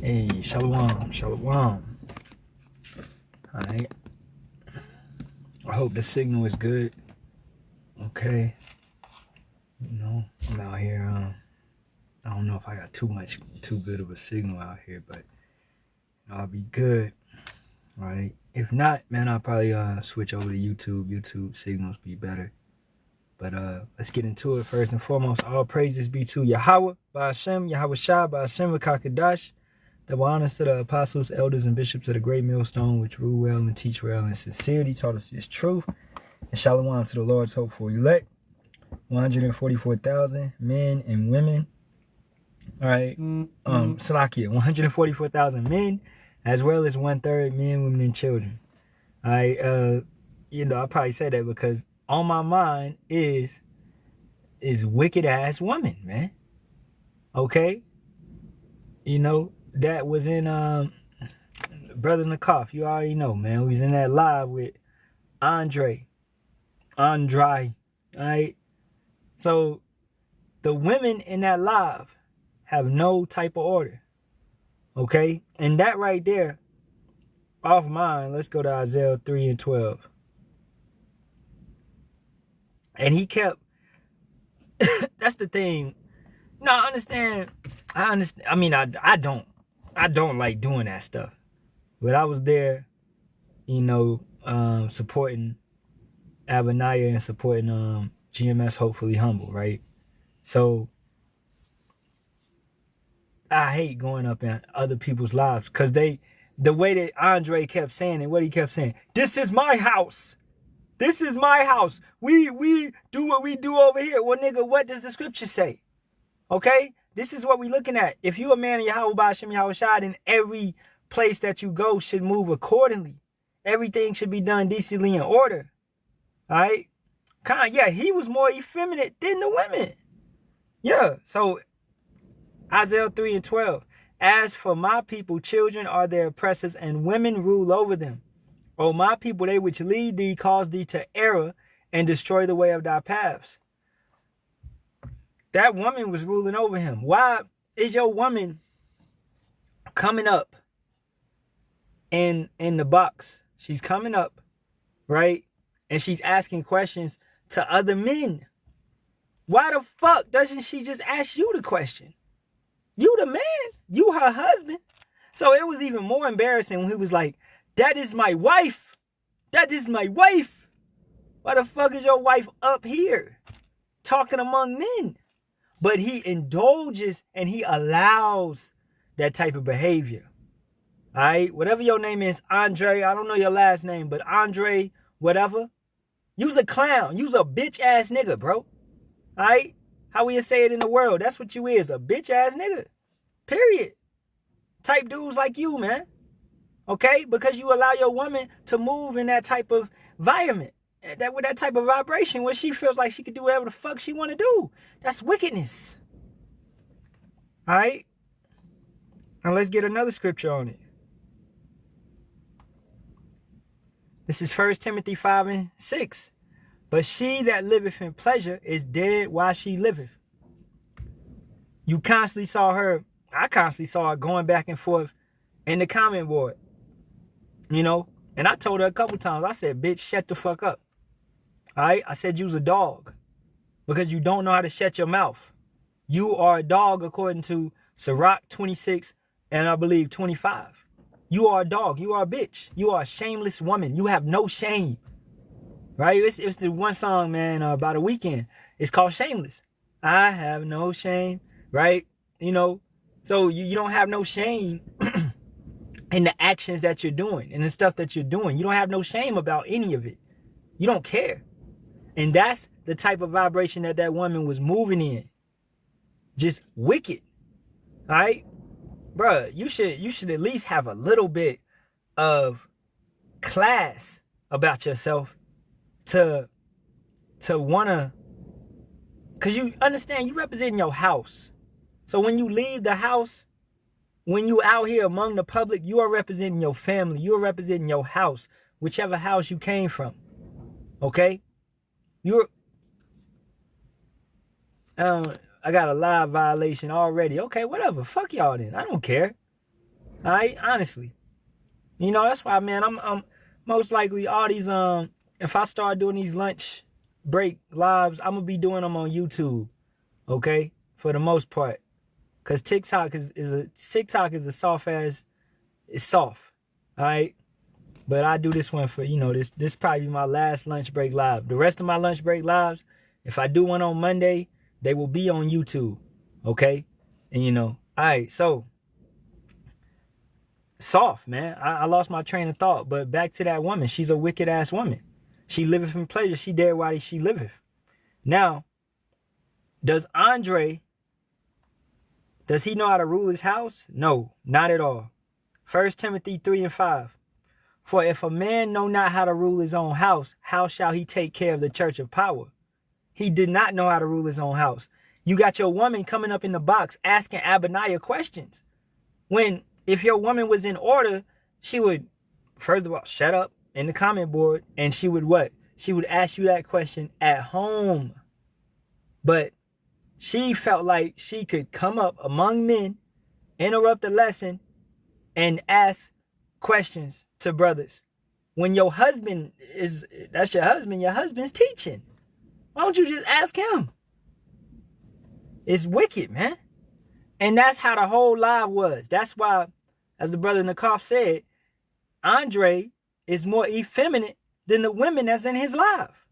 Hey, Shalawam, Shalawam. Alright. I hope the signal is good. Okay. You know, I'm out here. I don't know if I got too good of a signal out here, but I'll be good. Alright. If not, man, I'll probably switch over to YouTube. YouTube signals be better. But let's get into it. First and foremost, all praises be to Yahawah, Bahasham, Yahawashi, Bahasham, Kakadash. Double honors to the apostles, elders, and bishops of the great millstone, which rule well and teach well in sincerity, taught us his truth. And Shalawam to the Lord's hope for elect. 144,000 men and women. All right. Salakia, 144,000 men, as well as 1/3 men, women, and children. All right. I probably said that because on my mind is wicked ass woman, man. Okay. You know, that was in Brother Nakaf. You already know, man. We was in that live with Andre. All right. So the women in that live have no type of order. Okay? And that right there, off mine, let's go to Isaiah 3:12. And he kept, that's the thing. No, I understand. I mean, I don't like doing that stuff. But I was there, supporting Abaniah and supporting GMS Hopefully Humble, right? So I hate going up in other people's lives because the way that Andre kept saying it, what he kept saying, this is my house. This is my house. We do what we do over here. Well, nigga, what does the scripture say? Okay? This is what we looking at. If you a man of Yahawah, Bahasham, Yahawashi, then every place that you go should move accordingly. Everything should be done decently in order. All right? He was more effeminate than the women. Yeah, so Isaiah 3:12. As for my people, children are their oppressors, and women rule over them. O my people, they which lead thee, cause thee to error, and destroy the way of thy paths. That woman was ruling over him. Why is your woman coming up in the box? She's coming up, right? And she's asking questions to other men. Why the fuck doesn't she just ask you the question? You the man. You her husband. So it was even more embarrassing when he was like, that is my wife. That is my wife. Why the fuck is your wife up here talking among men? But he indulges and he allows that type of behavior. All right? Whatever your name is, Andre, I don't know your last name, but Andre, whatever. You's a clown. You's a bitch ass nigga, bro. All right? How we say it in the world? That's what you is, a bitch ass nigga. Period. Type dudes like you, man. Okay? Because you allow your woman to move in that type of environment. With that type of vibration where she feels like she could do whatever the fuck she want to do. That's wickedness. All right? Now let's get another scripture on it. This is 1 Timothy 5:6. But she that liveth in pleasure is dead while she liveth. I constantly saw her going back and forth in the comment board. And I told her a couple times, I said, bitch, shut the fuck up. All right? I said, you's a dog because you don't know how to shut your mouth. You are a dog according to Sirach 26 and I believe 25. You are a dog. You are a bitch. You are a shameless woman. You have no shame. Right? It's the one song, man, about a weekend. It's called Shameless. I have no shame. Right? So you don't have no shame in the actions that you're doing and the stuff that you're doing. You don't have no shame about any of it. You don't care. And that's the type of vibration that woman was moving in. Just wicked. All right? Bruh, you should at least have a little bit of class about yourself to wanna, because you understand you representing your house. So when you leave the house, when you out here among the public, you are representing your family. You are representing your house, whichever house you came from. Okay? I got a live violation already. Okay, whatever. Fuck y'all then. I don't care. All right, honestly. You know, that's why, man, I'm most likely all these if I start doing these lunch break lives, I'm gonna be doing them on YouTube, okay? For the most part. Cause TikTok is a soft ass, it's soft. All right. But I do this one for, this probably my last lunch break live. The rest of my lunch break lives, if I do one on Monday, they will be on YouTube. Okay? And all right, so soft, man. I lost my train of thought, but back to that woman. She's a wicked ass woman. She liveth in pleasure. She dead while she liveth. Now, does he know how to rule his house? No, not at all. 1 Timothy 3:5. For if a man know not how to rule his own house, how shall he take care of the church of power? He did not know how to rule his own house. You got your woman coming up in the box asking Abaniah questions. When, if your woman was in order, she would, first of all, shut up in the comment board, and she would what? She would ask you that question at home. But she felt like she could come up among men, interrupt the lesson, and ask questions to brothers. When your husband that's your husband's teaching. Why don't you just ask him? It's wicked, man. And that's how the whole live was. That's why, as the brother Nakaf said, Andre is more effeminate than the women that's in his live.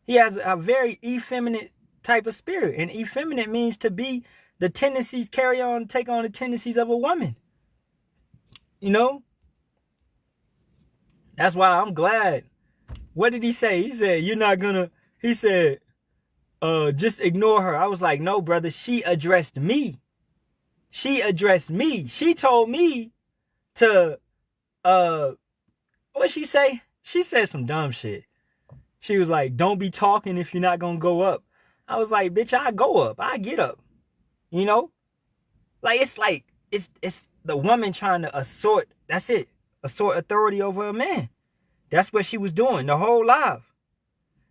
He has a very effeminate type of spirit. And effeminate means to be the tendencies, take on the tendencies of a woman. That's why I'm glad. What did he say? He said, just ignore her. I was like, no, brother, she addressed me. She told me to, what'd she say? She said some dumb shit. She was like, don't be talking if you're not going to go up. I was like, bitch, I go up. I get up. It's the woman trying to assert, that's it. Assert authority over a man. That's what she was doing the whole live.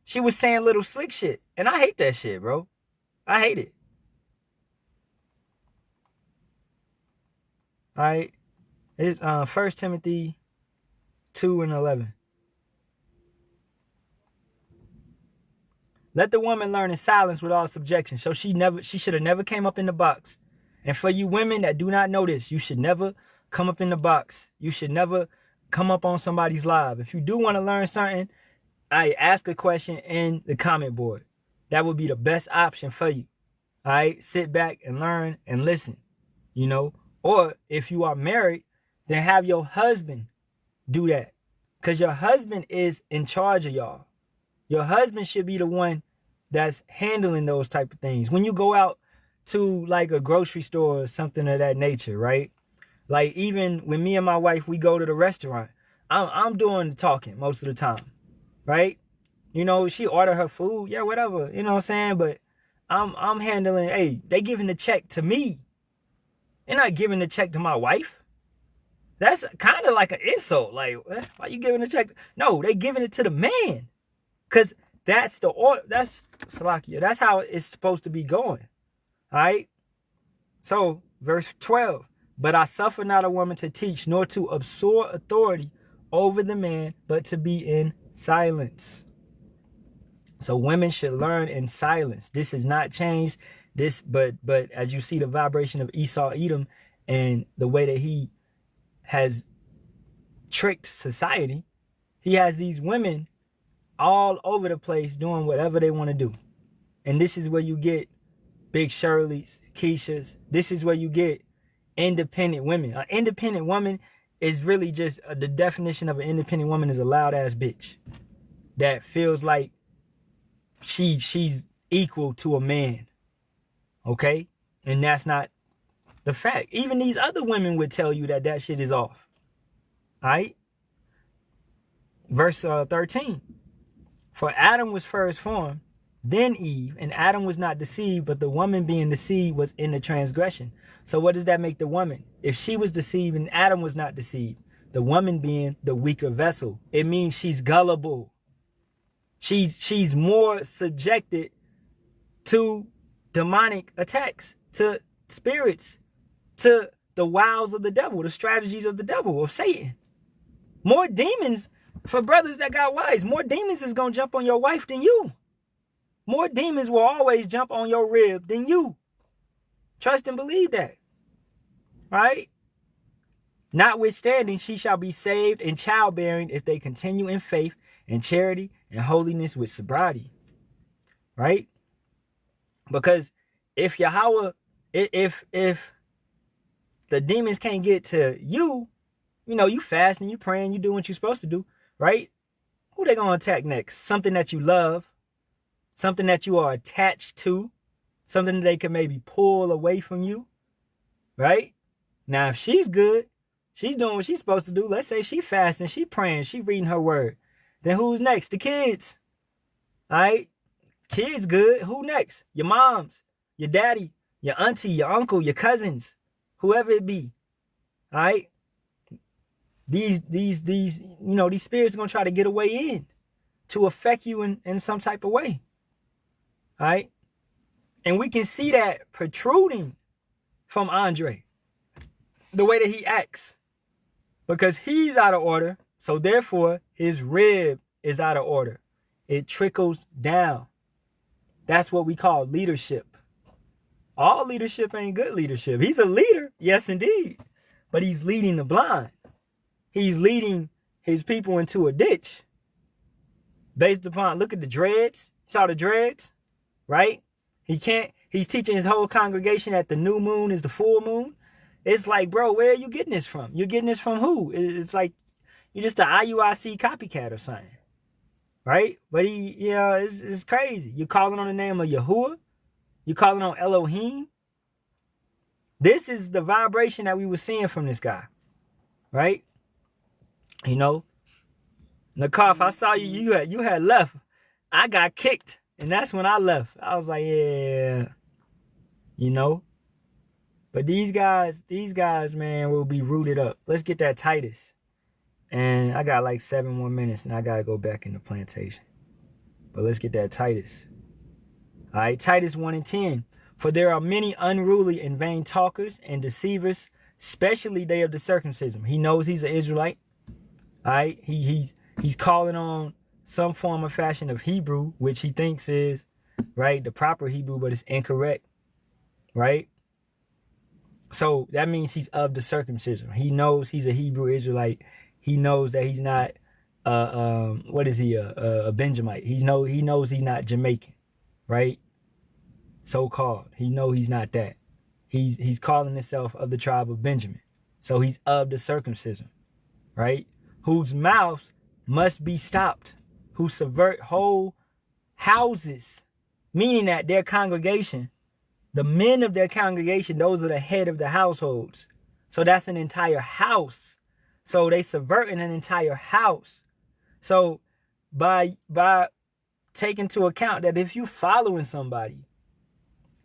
She was saying little slick shit. And I hate that shit, bro. I hate it. All right. It's 1 Timothy 2:11. Let the woman learn in silence with all subjection. So she should have never came up in the box. And for you women that do not know this, you should never come up in the box. You should never come up on somebody's live. If you do want to learn something, ask a question in the comment board. That would be the best option for you. All right, sit back and learn and listen, Or if you are married, then have your husband do that. Because your husband is in charge of y'all. Your husband should be the one that's handling those type of things. When you go out to like a grocery store or something of that nature, right? Like even when me and my wife, we go to the restaurant, I'm doing the talking most of the time, right? She order her food, yeah, whatever, you know what I'm saying? But I'm handling, hey, they giving the check to me. They're not giving the check to my wife. That's kind of like an insult. Like, why you giving the check? No, they giving it to the man. Because that's the order. That's Salakia. That's how it's supposed to be going. All right? So, verse 12. But I suffer not a woman to teach, nor to absorb authority over the man, but to be in silence. So women should learn in silence. This has not changed. But as you see the vibration of Esau Edom and the way that he has tricked society, he has these women all over the place doing whatever they want to do. And this is where you get Big Shirley's, Keisha's. This is where you get independent women. An independent woman is really just the definition of an independent woman is a loud ass bitch that feels like she's equal to a man. Okay? And that's not the fact. Even these other women would tell you that shit is off. All right? Verse 13. For Adam was first formed, then Eve, and Adam was not deceived, but the woman being deceived was in the transgression. So what does that make the woman? If she was deceived and Adam was not deceived, the woman being the weaker vessel, it means she's gullible. She's more subjected to demonic attacks, to spirits, to the wiles of the devil, the strategies of the devil, of Satan. More demons for brothers that got wives. More demons is going to jump on your wife than you. More demons will always jump on your rib than you. Trust and believe that. Right? Notwithstanding, she shall be saved in childbearing if they continue in faith and charity and holiness with sobriety. Right? Because if Yahawah, if the demons can't get to you, you know, you fasting, you praying, you doing what you're supposed to do, right? Who they gonna attack next? Something that you love, something that you are attached to, something that they can maybe pull away from you, right? Now, if she's good, she's doing what she's supposed to do. Let's say she fasting, she praying, she reading her word. Then who's next? The kids, all right? Kids good. Who next? Your moms, your daddy, your auntie, your uncle, your cousins, whoever it be, all right? These spirits are going to try to get away in to affect you in some type of way. All right. And we can see that protruding from Andre, the way that he acts, because he's out of order. So therefore his rib is out of order. It trickles down. That's what we call leadership. All leadership ain't good leadership. He's a leader. Yes, indeed. But he's leading the blind. He's leading his people into a ditch based upon, look at the dreads. Saw the dreads, right? He's teaching his whole congregation that the new moon is the full moon. It's like, bro, where are you getting this from? You're getting this from who? It's like you're just an IUIC copycat or something, right? But it's crazy. You're calling on the name of Yahuwah. You're calling on Elohim. This is the vibration that we were seeing from this guy, right? You know, Nakaf, I saw you had left. I got kicked, and that's when I left. I was like, yeah, you know. But these guys, man, will be rooted up. Let's get that Titus. And I got like 7 more minutes, and I got to go back in the plantation. But let's get that Titus. All right, Titus 1:10. For there are many unruly and vain talkers and deceivers, especially they of the circumcision. He knows he's an Israelite. All right, he's calling on some form or fashion of Hebrew, which he thinks is, right, the proper Hebrew, but it's incorrect, right? So that means he's of the circumcision. He knows he's a Hebrew Israelite. He knows that he's not, a Benjamite. He knows he's not Jamaican, right? So-called. He knows he's not that. He's calling himself of the tribe of Benjamin. So he's of the circumcision, right? Whose mouths must be stopped, who subvert whole houses, meaning that their congregation, the men of their congregation, those are the head of the households. So that's an entire house. So they subverting an entire house. So by taking into account that if you following somebody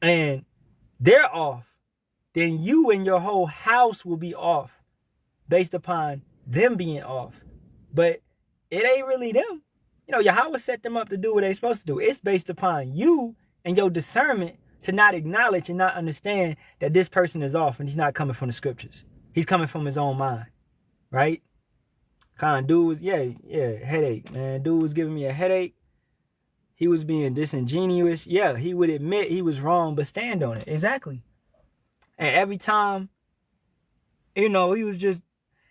and they're off, then you and your whole house will be off based upon them being off. But it ain't really them. You know, Yahawah set them up to do what they're supposed to do. It's based upon you and your discernment to not acknowledge and not understand that this person is off and he's not coming from the scriptures. He's coming from his own mind, right? Kind of dude was, headache, man. Dude was giving me a headache. He was being disingenuous. Yeah, he would admit he was wrong, but stand on it. Exactly. And every time, you know,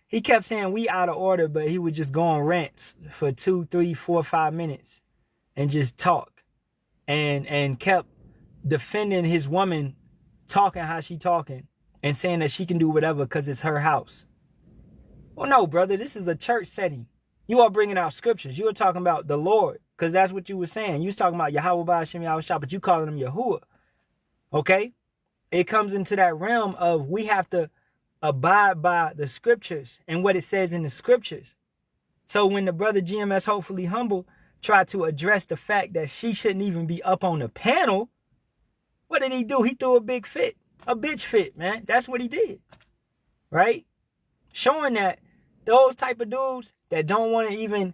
he kept saying we out of order, but he would just go on rants for 2, 3, 4, 5 minutes and just talk and kept defending his woman, talking how she talking and saying that she can do whatever because it's her house. Well, no, brother, this is a church setting. You are bringing out scriptures. You were talking about the Lord because that's what you were saying. You was talking about Yahawah, Bahasham, Yahawashi, but you calling him Yahuwah. Okay? It comes into that realm of we have to abide by the scriptures and what it says in the scriptures. So when the brother GMS, hopefully humble, tried to address the fact that she shouldn't even be up on the panel, what did he do? He threw a big fit, a bitch fit, man. That's what he did, right? Showing that those type of dudes that don't want to even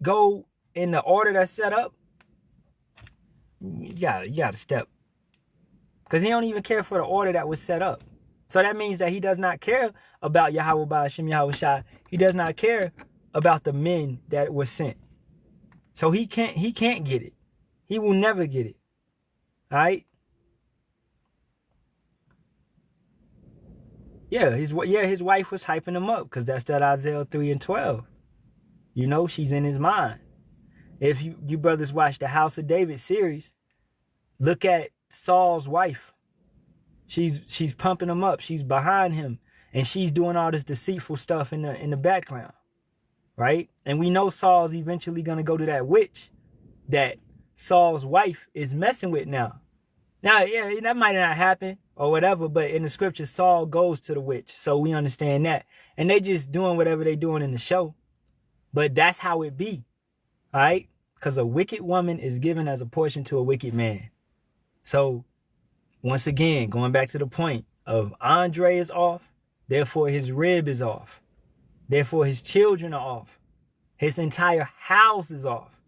go in the order that's set up, you gotta step. Because he don't even care for the order that was set up. So that means that he does not care about Yahawah Bahasham Yahawashi. He does not care about the men that were sent. So he can't get it. He will never get it. All right? Yeah, his wife was hyping him up because that's that Isaiah 3:12. You know, she's in his mind. If you brothers watch the House of David series, look at Saul's wife. She's pumping him up. She's behind him, and she's doing all this deceitful stuff in the background, right? And we know Saul's eventually gonna go to that witch that Saul's wife is messing with now. Now, yeah, that might not happen or whatever, but in the scripture, Saul goes to the witch, so we understand that. And they just doing whatever they doing in the show, but that's how it be, all right? Because a wicked woman is given as a portion to a wicked man. So once again, going back to the point of Andre is off, therefore his rib is off. Therefore his children are off. His entire house is off.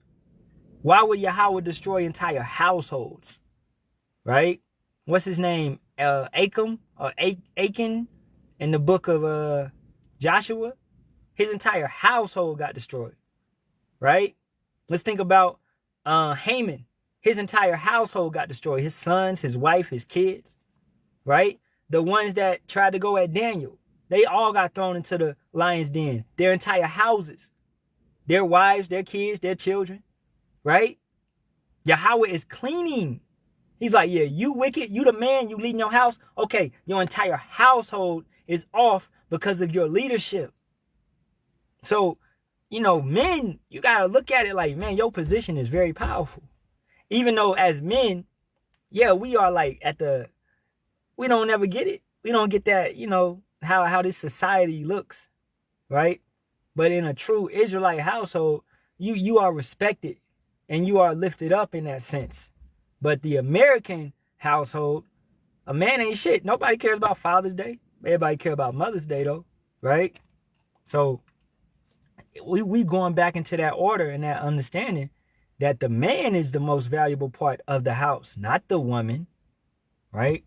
Why would Yahawah destroy entire households? Right? What's his name? Achan or Achan in the book of Joshua? His entire household got destroyed. Right? Let's think about Haman. His entire household got destroyed. His sons, his wife, his kids, right? The ones that tried to go at Daniel, they all got thrown into the lion's den. Their entire houses, their wives, their kids, their children, right? Yahawah is cleaning. He's like, yeah, you wicked, you the man, you leading your house. Okay, your entire household is off because of your leadership. So, you know, men, you got to look at it like, man, your position is very powerful. Even though as men, yeah, we are like we don't ever get it. We don't get that, you know, how this society looks, right? But in a true Israelite household, you are respected and you are lifted up in that sense. But the American household, a man ain't shit. Nobody cares about Father's Day. Everybody care about Mother's Day though, right? So we going back into that order and that understanding that the man is the most valuable part of the house, not the woman, right?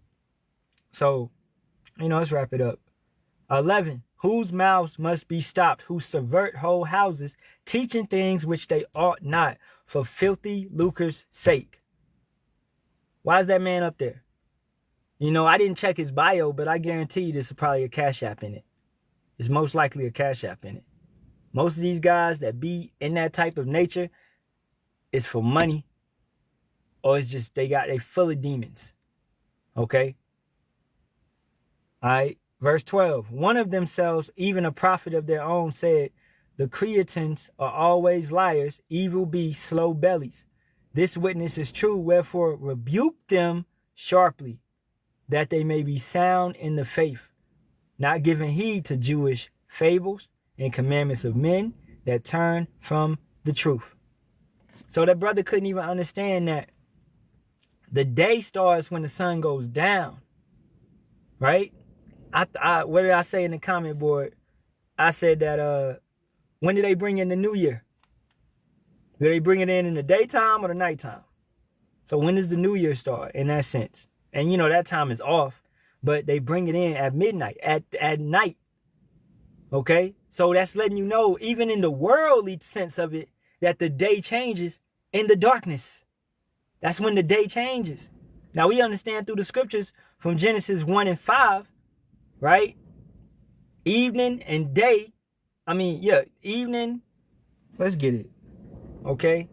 So, you know, let's wrap it up. 11, whose mouths must be stopped, who subvert whole houses, teaching things which they ought not, for filthy lucre's sake. Why is that man up there? You know, I didn't check his bio, but I guarantee there's probably a Cash App in it. There's most likely a Cash App in it. Most of these guys that be in that type of nature, it's for money, or it's just they full of demons. Okay? All right. Verse 12. One of themselves, even a prophet of their own, said, the Creatans are always liars, evil beasts, slow bellies. This witness is true, wherefore rebuke them sharply, that they may be sound in the faith, not giving heed to Jewish fables and commandments of men that turn from the truth. So that brother couldn't even understand that the day starts when the sun goes down, right? What did I say in the comment board? I said that when do they bring in the new year? Do they bring it in the daytime or the nighttime? So when does the new year start in that sense? And you know that time is off, but they bring it in at midnight, at night. Okay? So that's letting you know, even in the worldly sense of it, that the day changes in the darkness. That's when the day changes. Now we understand through the scriptures from Genesis 1 and 5, right? Evening and day. Evening. Let's get it. Okay?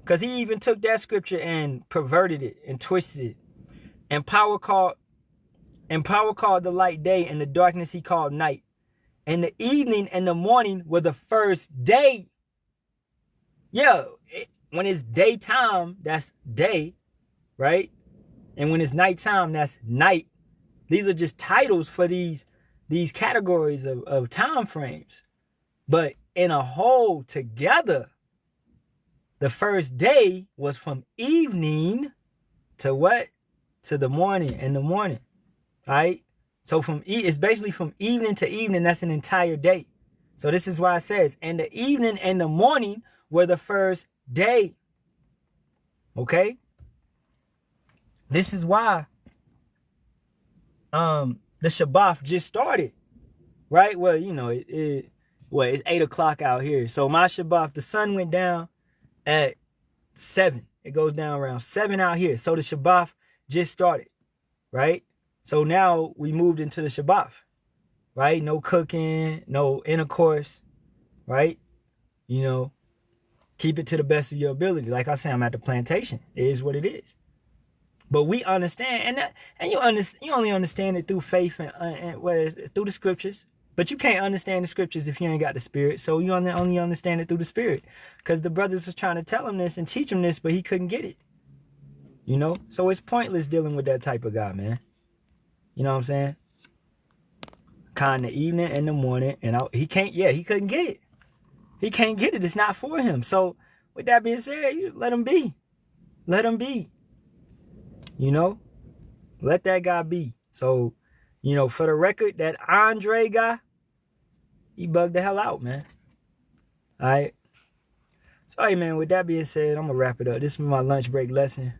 Because he even took that scripture and perverted it and twisted it. And power called the light day, and the darkness he called night. And the evening and the morning were the first day. Yeah, when it's daytime, that's day, right? And when it's nighttime, that's night. These are just titles for these categories of time frames. But in a whole together, the first day was from evening to what? To the morning, in the morning, right? So it's basically from evening to evening, that's an entire day. So this is why it says, and the evening and the morning were the first day. Okay? This is why the Shabbat just started, right? Well, you know, it's 8 o'clock out here. So my Shabbat, the sun went down at 7. It goes down around 7 out here. So the Shabbat just started, right? So now we moved into the Shabbat, right? No cooking, no intercourse, right? You know, keep it to the best of your ability. Like I said, I'm at the plantation. It is what it is. But we understand, and you only understand it through faith and through the scriptures. But you can't understand the scriptures if you ain't got the spirit. So you only understand it through the spirit. Because the brothers was trying to tell him this and teach him this, but he couldn't get it. You know? So it's pointless dealing with that type of guy, man. You know what I'm saying? Kind of evening and the morning, and he couldn't get it. He can't get it. It's not for him. So with that being said, you let him be. Let him be. You know? Let that guy be. So, you know, for the record, that Andre guy, he bugged the hell out, man. All right? So, hey, man, with that being said, I'm going to wrap it up. This is my lunch break lesson.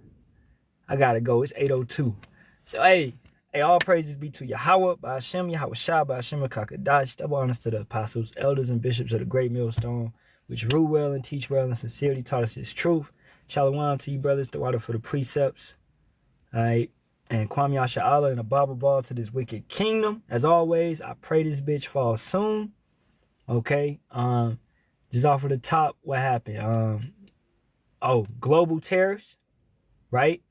I got to go. It's 8:02. So, hey, all praises be to Yahawah, Bahasham, Yahawashi, Bahasham, Kakadash. Double honors to the apostles, elders, and bishops of the great millstone, which rule well and teach well and sincerely taught us his truth. Shalawam to you, brothers, the water for the precepts. All right? And Kwame Yasharahla and a Bible ball to this wicked kingdom. As always, I pray this bitch falls soon. Okay. Just off of the top, what happened? Global tariffs, right?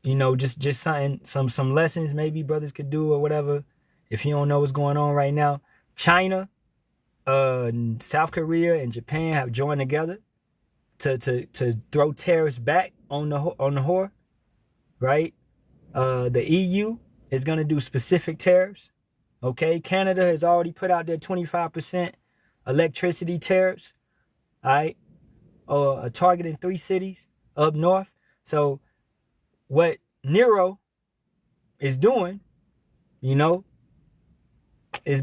You know, just something, some lessons maybe brothers could do or whatever. If you don't know what's going on right now, China, South Korea, and Japan have joined together to throw tariffs back on the whore, right? The EU is going to do specific tariffs. Okay. Canada has already put out their 25% electricity tariffs. All right. Targeting 3 cities up north. So what Nero is doing, you know, is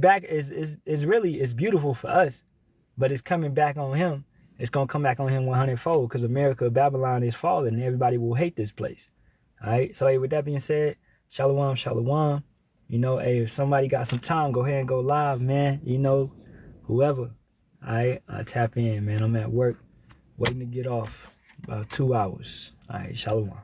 beautiful for us, but it's coming back on him. It's going to come back on him 100-fold because America, Babylon is falling and everybody will hate this place. All right. So, hey, with that being said, Shalawam, Shalawam. You know, hey, if somebody got some time, go ahead and go live, man. You know, whoever. All right. I tap in, man. I'm at work waiting to get off about 2 hours. All right. Shalawam.